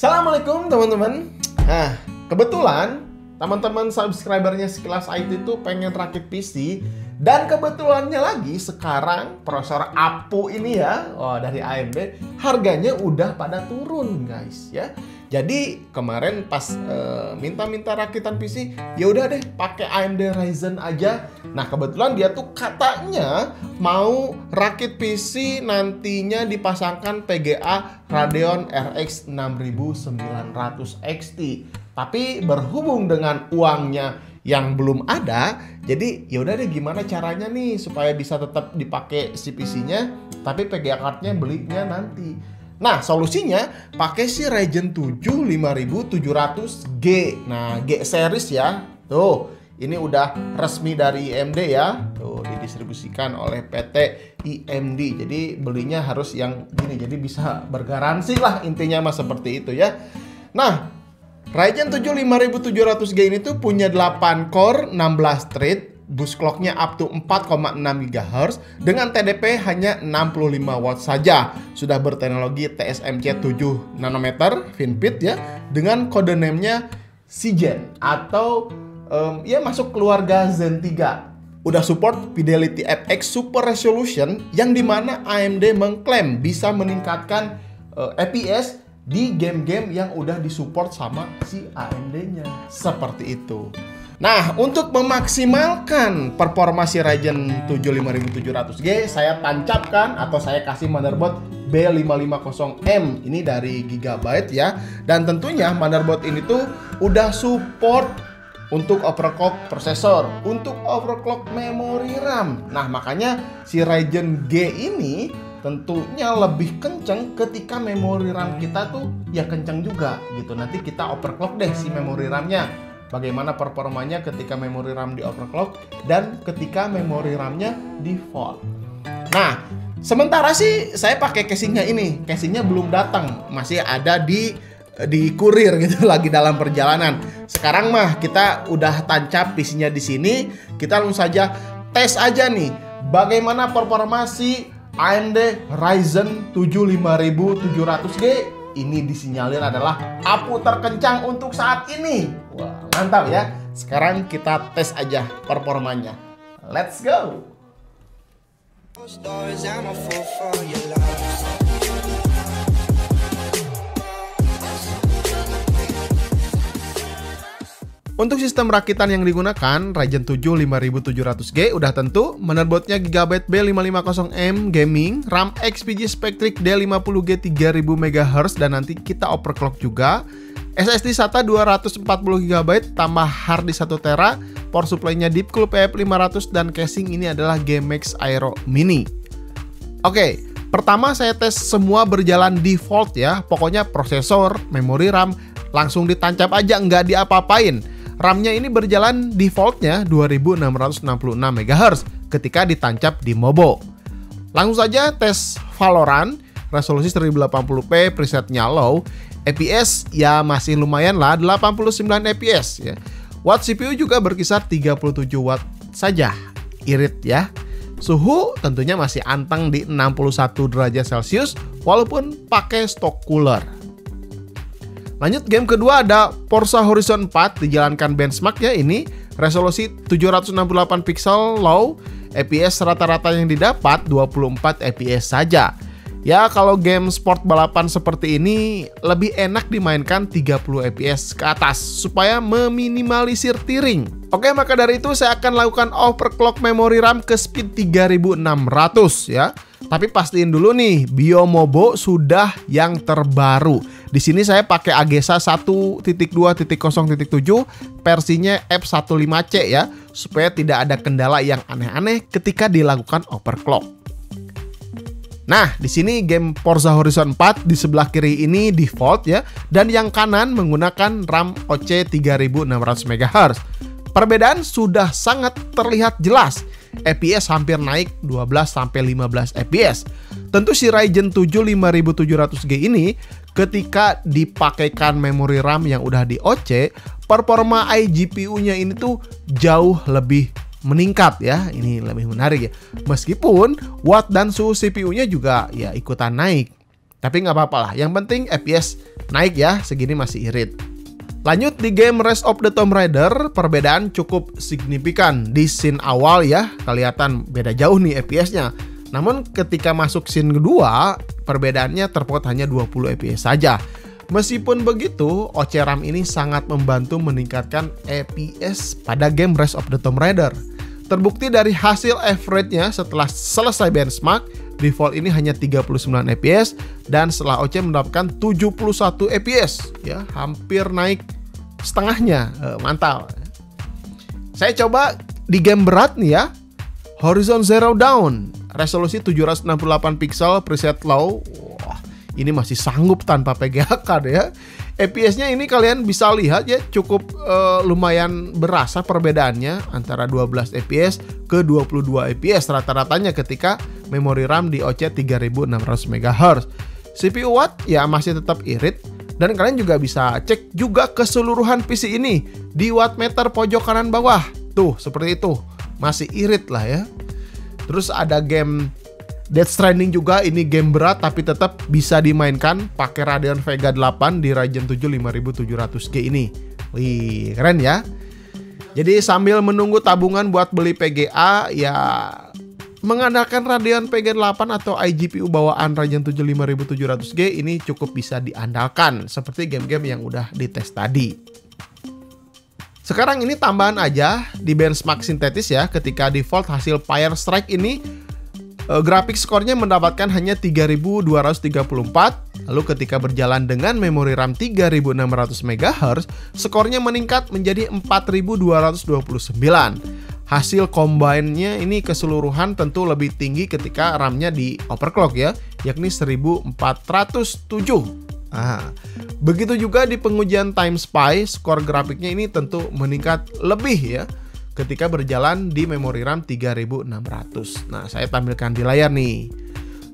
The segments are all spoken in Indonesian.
Assalamualaikum teman-teman. Nah, kebetulan teman-teman subscribernya Sekilas IT itu pengen rakit PC. Dan kebetulannya lagi sekarang prosesor APU ini ya, dari AMD harganya udah pada turun guys ya. Jadi kemarin pas minta-minta rakitan PC, ya udah deh pakai AMD Ryzen aja. Nah kebetulan dia tuh katanya mau rakit PC nantinya dipasangkan PGA Radeon RX 6900 XT. Tapi berhubung dengan uangnya yang belum ada, jadi ya udah deh gimana caranya nih supaya bisa tetap dipakai si PC-nya, tapi PGA card-nya belinya nanti. Nah, solusinya pakai si Ryzen 7 5700G. Nah, G series ya. Tuh, ini udah resmi dari AMD ya. Tuh, didistribusikan oleh PT IMD. Jadi belinya harus yang gini. Jadi bisa bergaransi lah intinya mah seperti itu ya. Nah, Ryzen 7 5700G ini tuh punya 8 core, 16 thread, boost clock-nya up to 4,6 GHz dengan TDP hanya 65 watt saja. Sudah berteknologi TSMC 7 nanometer FinFET ya, dengan kode name-nya Cygen atau ya masuk keluarga Zen 3. Udah support Fidelity FX Super Resolution yang dimana AMD mengklaim bisa meningkatkan FPS di game-game yang udah disupport sama si AMD-nya. Seperti itu. Nah, untuk memaksimalkan performa si Ryzen 7 5700G, saya tancapkan atau saya kasih motherboard B550M. Ini dari Gigabyte ya. Dan tentunya motherboard ini tuh udah support untuk overclock prosesor, untuk overclock memori RAM. Nah, makanya si Ryzen G ini tentunya lebih kenceng ketika memori RAM kita tuh ya kenceng juga gitu. Nanti kita overclock deh si memori RAM-nya. Bagaimana performanya ketika memori RAM di overclock dan ketika memori RAM-nya default. Nah, sementara sih saya pakai casingnya ini. Casingnya belum datang, masih ada di kurir gitu lagi dalam perjalanan. Sekarang mah kita udah tancap PC-nya di sini. Kita langsung saja tes aja nih bagaimana performa si AMD Ryzen 7 5700G. Ini disinyalir adalah APU terkencang untuk saat ini. Wah, mantap ya. Sekarang kita tes aja performanya. Let's go. Untuk sistem rakitan yang digunakan, Ryzen 7 5700G udah tentu, motherboardnya Gigabyte B550M Gaming, RAM XPG Spectric D50G 3000 MHz dan nanti kita overclock juga, SSD SATA 240GB tambah harddisk 1TB, power supply-nya Deepcool PF500 dan casing ini adalah GMX Aero Mini. Oke, pertama saya tes semua berjalan default ya, pokoknya prosesor, memori RAM langsung ditancap aja, nggak diapa-apain. RAM-nya ini berjalan defaultnya 2666 MHz ketika ditancap di Mobo. Langsung saja tes Valorant, resolusi 1080p, presetnya low, FPS ya masih lumayan lah 89 FPS ya. Watt CPU juga berkisar 37 watt saja, irit ya. Suhu tentunya masih anteng di 61 derajat Celcius walaupun pakai stock cooler. Lanjut game kedua ada Forza Horizon 4 dijalankan benchmark ya, ini resolusi 768 pixel low, FPS rata-rata yang didapat 24 FPS saja. Ya kalau game sport balapan seperti ini lebih enak dimainkan 30 FPS ke atas supaya meminimalisir tearing. Oke, maka dari itu saya akan lakukan overclock memori RAM ke speed 3600 ya. Tapi pastiin dulu nih, BioMobo sudah yang terbaru. Di sini saya pakai AGESA 1.2.0.7 versinya F15C ya, supaya tidak ada kendala yang aneh-aneh ketika dilakukan overclock. Nah, di sini game Forza Horizon 4 di sebelah kiri ini default ya, dan yang kanan menggunakan RAM OC 3600 MHz. Perbedaan sudah sangat terlihat jelas. FPS hampir naik 12-15 FPS. Tentu si Ryzen 7 5700G ini ketika dipakaikan memori RAM yang udah di OC, performa iGPU-nya ini tuh jauh lebih meningkat ya. Ini lebih menarik ya. Meskipun watt dan suhu CPU-nya juga ya ikutan naik. Tapi nggak apa-apa lah, yang penting FPS naik ya, segini masih irit. Lanjut di game Rise of the Tomb Raider, perbedaan cukup signifikan. Di scene awal ya, kelihatan beda jauh nih FPS-nya. Namun ketika masuk scene kedua, perbedaannya terpaut hanya 20 FPS saja. Meskipun begitu, OC-RAM ini sangat membantu meningkatkan FPS pada game Rise of the Tomb Raider. Terbukti dari hasil average-nya setelah selesai benchmark, default ini hanya 39 FPS dan setelah OC mendapatkan 71 FPS, ya, hampir naik setengahnya. Mantap. Saya coba di game berat nih ya, Horizon Zero Dawn, resolusi 768 pixel preset low. Wah, ini masih sanggup tanpa PGA card ya. FPS-nya ini kalian bisa lihat ya, cukup lumayan berasa perbedaannya antara 12 FPS ke 22 FPS rata-ratanya ketika memori RAM di OC 3600 MHz. CPU watt ya masih tetap irit, dan kalian juga bisa cek juga keseluruhan PC ini di wattmeter pojok kanan bawah. Tuh, seperti itu. Masih irit lah ya. Terus ada game Death Stranding juga, ini game berat tapi tetap bisa dimainkan pakai Radeon Vega 8 di Ryzen 7 5700G ini. Wih, keren ya. Jadi sambil menunggu tabungan buat beli PGA ya, mengandalkan Radeon Vega 8 atau iGPU bawaan Ryzen 7 5700G ini cukup bisa diandalkan seperti game-game yang udah dites tadi. Sekarang ini tambahan aja di benchmark sintetis ya, ketika default hasil Fire Strike ini grafik skornya mendapatkan hanya 3234, lalu ketika berjalan dengan memori RAM 3600 MHz, skornya meningkat menjadi 4229. Hasil combine-nya ini keseluruhan tentu lebih tinggi ketika RAM-nya di overclock ya, yakni 1407. Begitu juga di pengujian Time Spy, skor grafiknya ini tentu meningkat lebih ya ketika berjalan di memori RAM 3600. Nah, saya tampilkan di layar nih.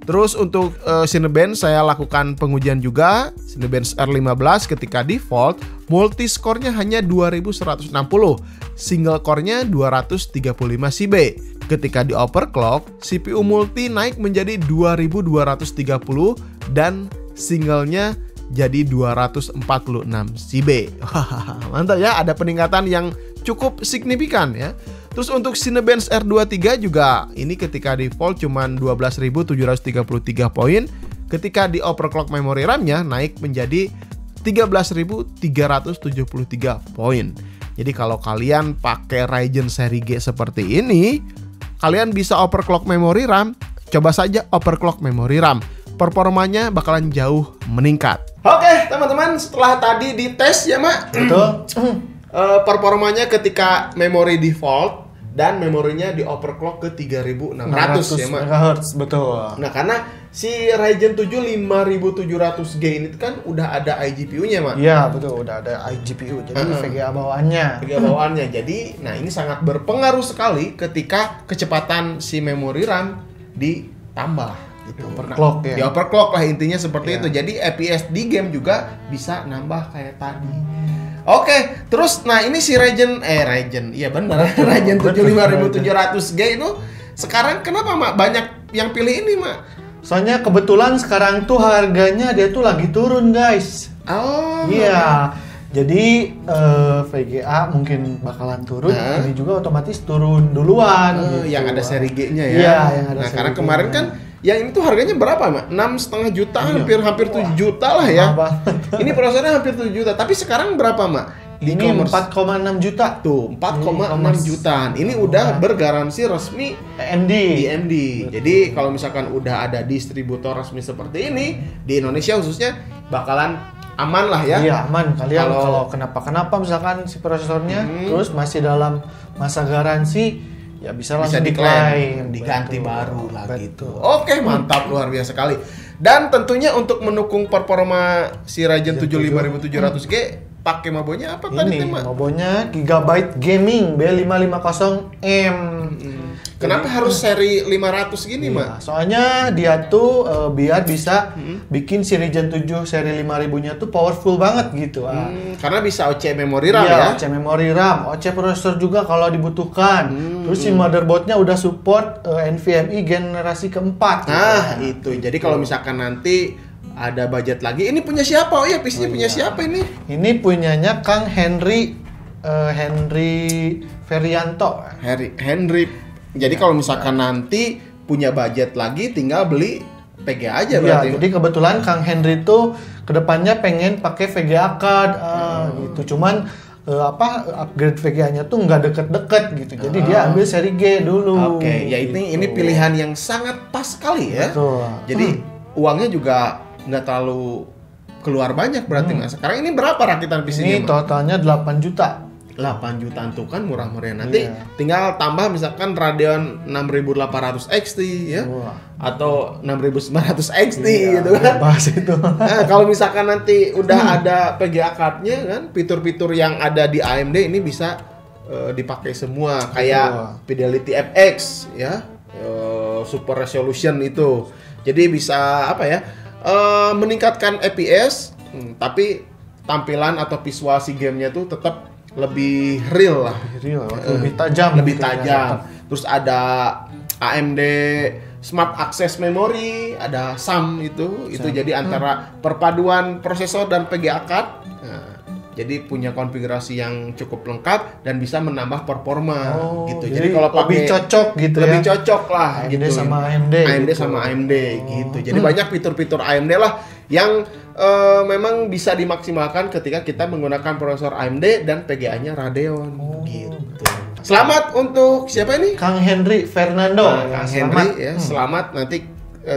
Terus untuk Cinebench saya lakukan pengujian juga. Cinebench R15 ketika default, multi skornya hanya 2160, single core-nya 235 CB. Ketika di overclock, CPU multi naik menjadi 2230 dan singlenya jadi 246 CB. Mantap ya, ada peningkatan yang cukup signifikan ya. Terus untuk Cinebench R23 juga ini ketika default cuman 12.733 poin, ketika di overclock memory RAM-nya naik menjadi 13.373 poin. Jadi kalau kalian pakai Ryzen seri G seperti ini, kalian bisa overclock memory RAM, coba saja overclock memory RAM. Performanya bakalan jauh meningkat. Oke, teman-teman, setelah tadi dites ya, Mak. Betul. Performanya ketika memori default dan memorinya di overclock ke 3600 ya, Mak. MHz, betul. Nah, karena si Ryzen 7 5700G ini kan udah ada iGPU-nya, Mak. Iya, betul, udah ada iGPU. Jadi VGA bawaannya. VGA bawaannya. Jadi, nah ini sangat berpengaruh sekali ketika kecepatan si memori RAM ditambah. Gitu. Overclock, di overclock lah intinya seperti itu. Jadi FPS di game juga bisa nambah kayak tadi. Oke, terus nah ini si Ryzen, iya benar, Ryzen 7 5700G itu sekarang kenapa, Mak? Banyak yang pilih ini, Mak? Soalnya kebetulan sekarang tuh harganya dia tuh lagi turun, guys. Oh. Iya. Jadi VGA mungkin bakalan turun, ini juga otomatis turun duluan. Gitu. Yang ada seri G-nya ya. Iya, yang ada. Nah, karena kemarin kan yang ini tuh harganya berapa, Mak? 6,5 juta, hampir 7 juta lah ya. Ini prosesornya hampir 7 juta. Tapi sekarang berapa, Mak? Ini 4,6 juta. Tuh, 4,6 jutaan. Ini udah bergaransi resmi AMD. Jadi kalau misalkan udah ada distributor resmi seperti ini di Indonesia khususnya, bakalan aman lah ya. Iya, aman. Kalian kalau kenapa-kenapa misalkan si prosesornya terus masih dalam masa garansi, ya bisa langsung diklaim, diganti baru lah gitu. Oke, mantap, luar biasa sekali. Dan tentunya untuk mendukung performa si Ryzen 7 5700G, pakai mabonya apa tadi, Mak? Mabonya Gigabyte Gaming B550M. Kenapa harus seri 500 gini, Mak? Soalnya dia tuh biar bisa bikin si Ryzen 7 seri 5000-nya tuh powerful banget gitu. Karena bisa OC memori RAM ya? OC memori RAM, OC prosesor juga kalau dibutuhkan. Terus si motherboardnya udah support NVMe generasi keempat. Nah, itu. Jadi kalau misalkan nanti ada budget lagi. Ini punya siapa? Oh iya, PC punya siapa ini? Ini punyanya Kang Henry Ferianto. Henry. Jadi kalau misalkan nanti punya budget lagi, tinggal beli VGA aja Iya, berarti. jadi kebetulan Kang Henry tuh kedepannya pengen pakai VGA card gitu. Cuman upgrade VGA-nya tuh nggak deket-deket gitu. Jadi dia ambil seri G dulu. Oke, ya ini pilihan yang sangat pas sekali ya. Betul. Jadi uangnya juga nggak terlalu keluar banyak berarti Mas. Sekarang ini berapa rakitan PC Ini Mas? totalnya 8 juta. 8 jutaan tuh kan murah-murah. Nanti Iya. tinggal tambah misalkan Radeon 6800 XT ya. Wah. Atau 6900 XT Iya, gitu kan. Bahas itu. Nah, kalau misalkan nanti udah ada PGA card-nya kan, fitur-fitur yang ada di AMD ini bisa dipakai semua kayak Fidelity FX ya, Super Resolution itu. Jadi bisa apa ya? Meningkatkan FPS, tapi tampilan atau visual si gamenya tuh tetap lebih real lah. Lebih tajam. Lebih gitu ya. tajam. Terus ada AMD Smart Access Memory, ada SAM itu jadi antara perpaduan prosesor dan VGA card. Nah, jadi punya konfigurasi yang cukup lengkap dan bisa menambah performa gitu. Jadi kalau lebih pakai cocok gitu lebih ya. cocok lah AMD gitu. sama AMD AMD gitu. sama AMD gitu. Jadi banyak fitur-fitur AMD lah yang memang bisa dimaksimalkan ketika kita menggunakan prosesor AMD dan VGA-nya Radeon gitu. Selamat untuk siapa ini? Kang Henry Fernando. Nah, Kang Henry ya, selamat nanti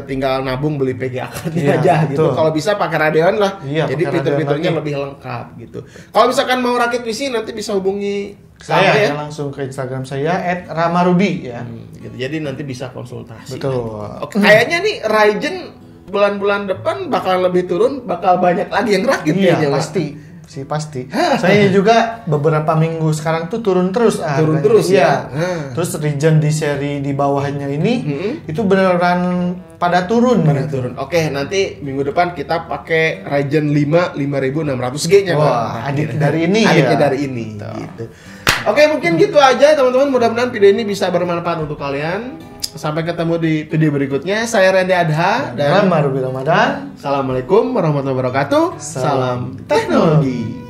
tinggal nabung beli VGA card-nya Iya, aja gitu. betul. Kalau bisa pakai Radeon lah. Iya, Jadi pakai fitur-fiturnya Radeon lebih lengkap gitu. Kalau misalkan mau rakit PC nanti bisa hubungi Saya ya. langsung ke Instagram saya @ramarubi ya. Gitu. Jadi nanti bisa konsultasi. Betul. Oke, kayaknya nih Ryzen bulan-bulan depan bakal lebih turun, bakal banyak lagi yang rakit Iya, kayaknya, Mas. pasti. Saya juga beberapa minggu sekarang tuh turun terus. Turun harganya. terus Iya. ya. Terus Ryzen di seri di bawahnya ini itu beneran pada turun. Pada turun. Oke, nanti minggu depan kita pakai Ryzen 5 5600G-nya. Wah, adik dari ini Adiknya ya. dari ini gitu. Oke, mungkin gitu aja teman-teman. Mudah-mudahan video ini bisa bermanfaat untuk kalian. Sampai ketemu di video berikutnya. Saya Randy Adha dan Ramarubi Ramadan. Assalamualaikum warahmatullahi wabarakatuh. Salam teknologi.